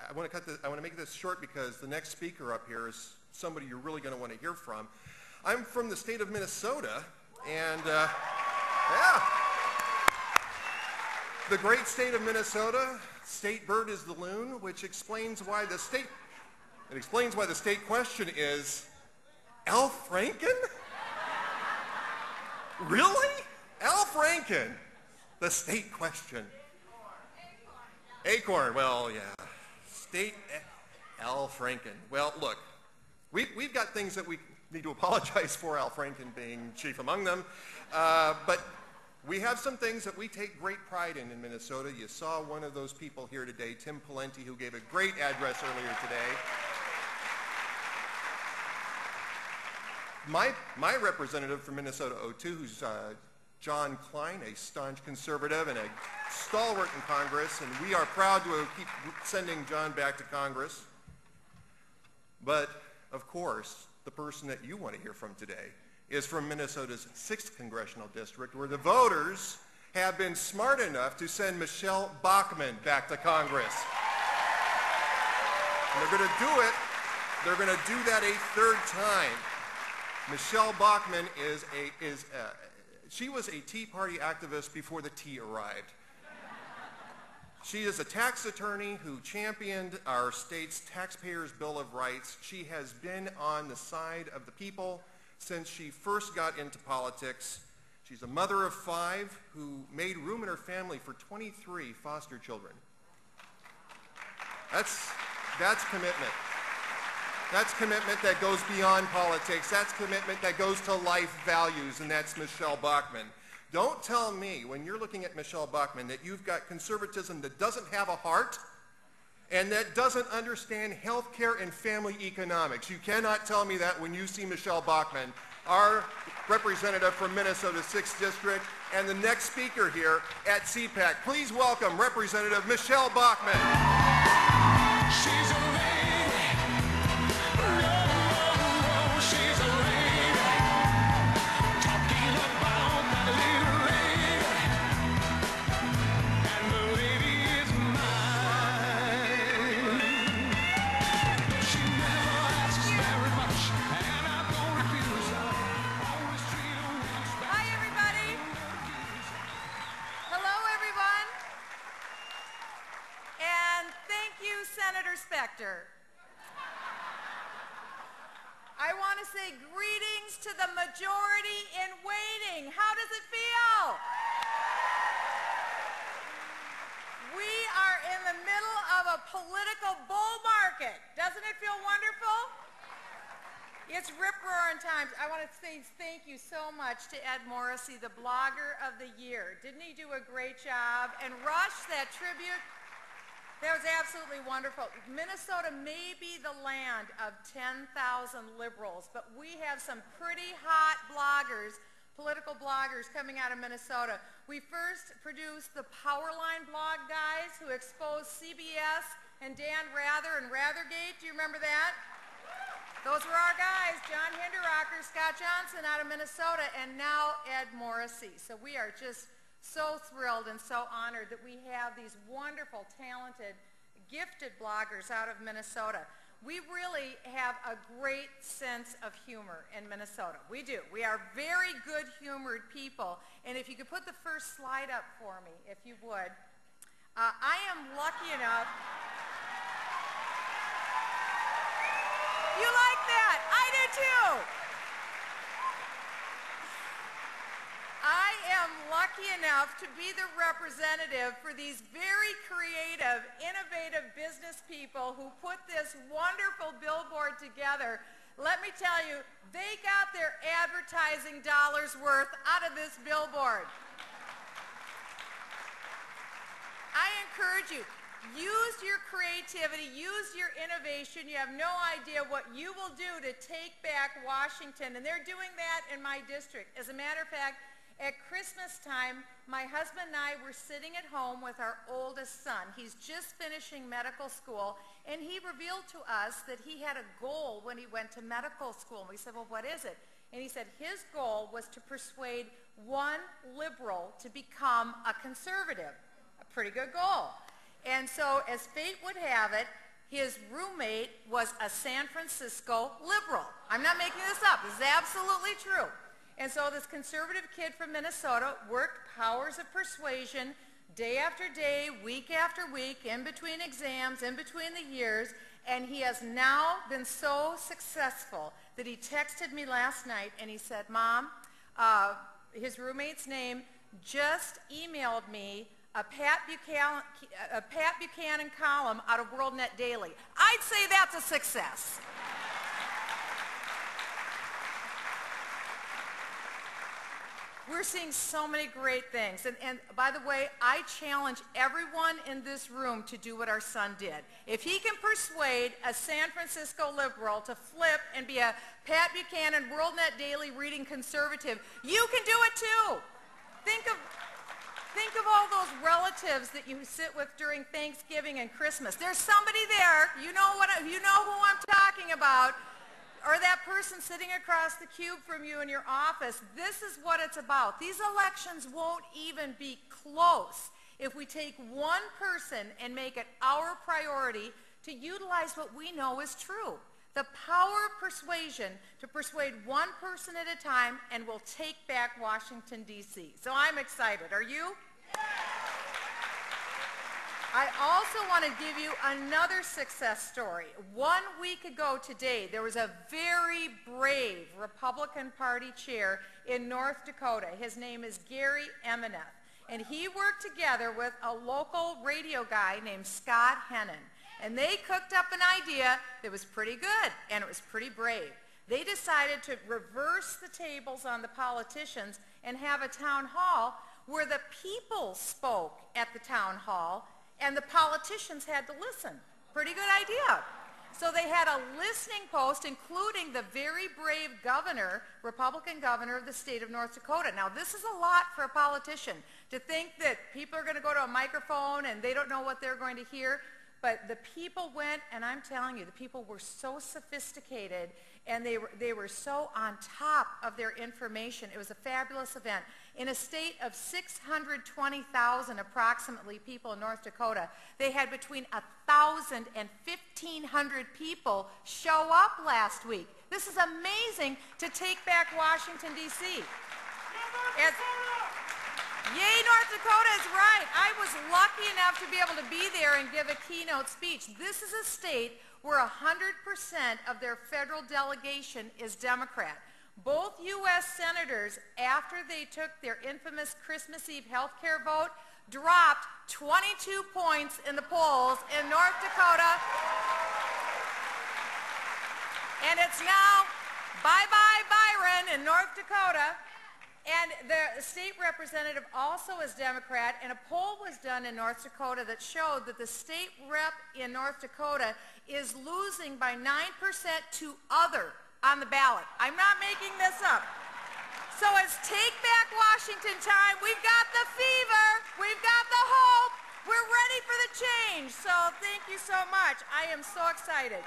I want to make this short because the next speaker up here is somebody you're really going to want to hear from. I'm from the state of Minnesota, and yeah, the great state of Minnesota. State bird is the loon, which explains why the state. It explains why the state question is, Al Franken? Really? Al Franken, the state question. Acorn, well, yeah. State Al Franken. Well, look, we've got things that we need to apologize for, Al Franken being chief among them, but we have some things that we take great pride in Minnesota. You saw one of those people here today, Tim Pawlenty, who gave a great address earlier today. My representative from Minnesota 02, who's John Klein, a staunch conservative and a stalwart in Congress, and we are proud to keep sending John back to Congress. But, of course, the person that you want to hear from today is from Minnesota's 6th Congressional District, where the voters have been smart enough to send Michele Bachmann back to Congress. And they're going to do it. They're going to do that a third time. Michele Bachmann she was a Tea Party activist before the tea arrived. She is a tax attorney who championed our state's Taxpayers' Bill of Rights. She has been on the side of the people since she first got into politics. She's a mother of 5 who made room in her family for 23 foster children. That's commitment. That's commitment that goes beyond politics. That's commitment that goes to life values, and that's Michele Bachmann. Don't tell me when you're looking at Michele Bachmann that you've got conservatism that doesn't have a heart and that doesn't understand health care and family economics. You cannot tell me that when you see Michele Bachmann, our representative from Minnesota's 6th District, and the next speaker here at Cpac. Please welcome Representative Michele Bachmann. She's a I want to say greetings to the majority in waiting. How does it feel? We are in the middle of a political bull market. Doesn't it feel wonderful? It's rip-roaring times. I want to say thank you so much to Ed Morrissey, the Blogger of the Year. Didn't he do a great job? And Rush, that tribute, that was absolutely wonderful. Minnesota may be the land of 10,000 liberals, but we have some pretty hot bloggers, political bloggers coming out of Minnesota. We first produced the Powerline blog guys who exposed CBS and Dan Rather and Rathergate. Do you remember that? Those were our guys, John Hinderrocker, Scott Johnson out of Minnesota, and now Ed Morrissey. So we are just so thrilled and so honored that we have these wonderful, talented, gifted bloggers out of Minnesota. We really have a great sense of humor in Minnesota. We do. We are very good-humored people. And if you could put the first slide up for me, if you would. I am lucky enough. You like that? I do too. I am lucky enough to be the representative for these very creative, innovative business people who put this wonderful billboard together. Let me tell you, they got their advertising dollars worth out of this billboard. I encourage you, use your creativity, use your innovation. You have no idea what you will do to take back Washington, and they're doing that in my district. As a matter of fact, at Christmas time, my husband and I were sitting at home with our oldest son. He's just finishing medical school, and he revealed to us that he had a goal when he went to medical school. And we said, well, what is it? And he said his goal was to persuade one liberal to become a conservative. A pretty good goal. And so, as fate would have it, his roommate was a San Francisco liberal. I'm not making this up. This is absolutely true. And so this conservative kid from Minnesota worked powers of persuasion day after day, week after week, in between exams, in between the years, and he has now been so successful that he texted me last night and he said, Mom, his roommate's name just emailed me a Pat Buchanan column out of WorldNet Daily. I'd say that's a success. We're seeing so many great things. And by the way, I challenge everyone in this room to do what our son did. If he can persuade a San Francisco liberal to flip and be a Pat Buchanan WorldNet Daily reading conservative, you can do it too. Think of all those relatives that you sit with during Thanksgiving and Christmas. There's somebody there, you know who I'm talking about, or that person sitting across the cube from you in your office. This is what it's about. These elections won't even be close if we take one person and make it our priority to utilize what we know is true. The power of persuasion to persuade one person at a time, and we'll take back Washington, D.C. So I'm excited. Are you? I also want to give you another success story. 1 week ago today, there was a very brave Republican Party chair in North Dakota. His name is Gary Emeneth. And he worked together with a local radio guy named Scott Hennon. And they cooked up an idea that was pretty good, and it was pretty brave. They decided to reverse the tables on the politicians and have a town hall where the people spoke at the town hall and the politicians had to listen. Pretty good idea. So they had a listening post, including the very brave governor, Republican governor of the state of North Dakota. Now, this is a lot for a politician, to think that people are going to go to a microphone and they don't know what they're going to hear. But the people went, and I'm telling you, the people were so sophisticated, and they were so on top of their information. It was a fabulous event. In a state of 620,000 approximately people in North Dakota, they had between 1,000 and 1,500 people show up last week. This is amazing to take back Washington, D.C. Yay, North Dakota is right. I was lucky enough to be able to be there and give a keynote speech. This is a state where 100% of their federal delegation is Democrat. Both U.S. senators, after they took their infamous Christmas Eve health care vote, dropped 22 points in the polls in North Dakota. And it's now bye-bye Byron in North Dakota. And the state representative also is Democrat, and a poll was done in North Dakota that showed that the state rep in North Dakota is losing by 9% to other on the ballot. I'm not making this up. So it's Take Back Washington time. We've got the fever. We've got the hope. We're ready for the change. So thank you so much. I am so excited.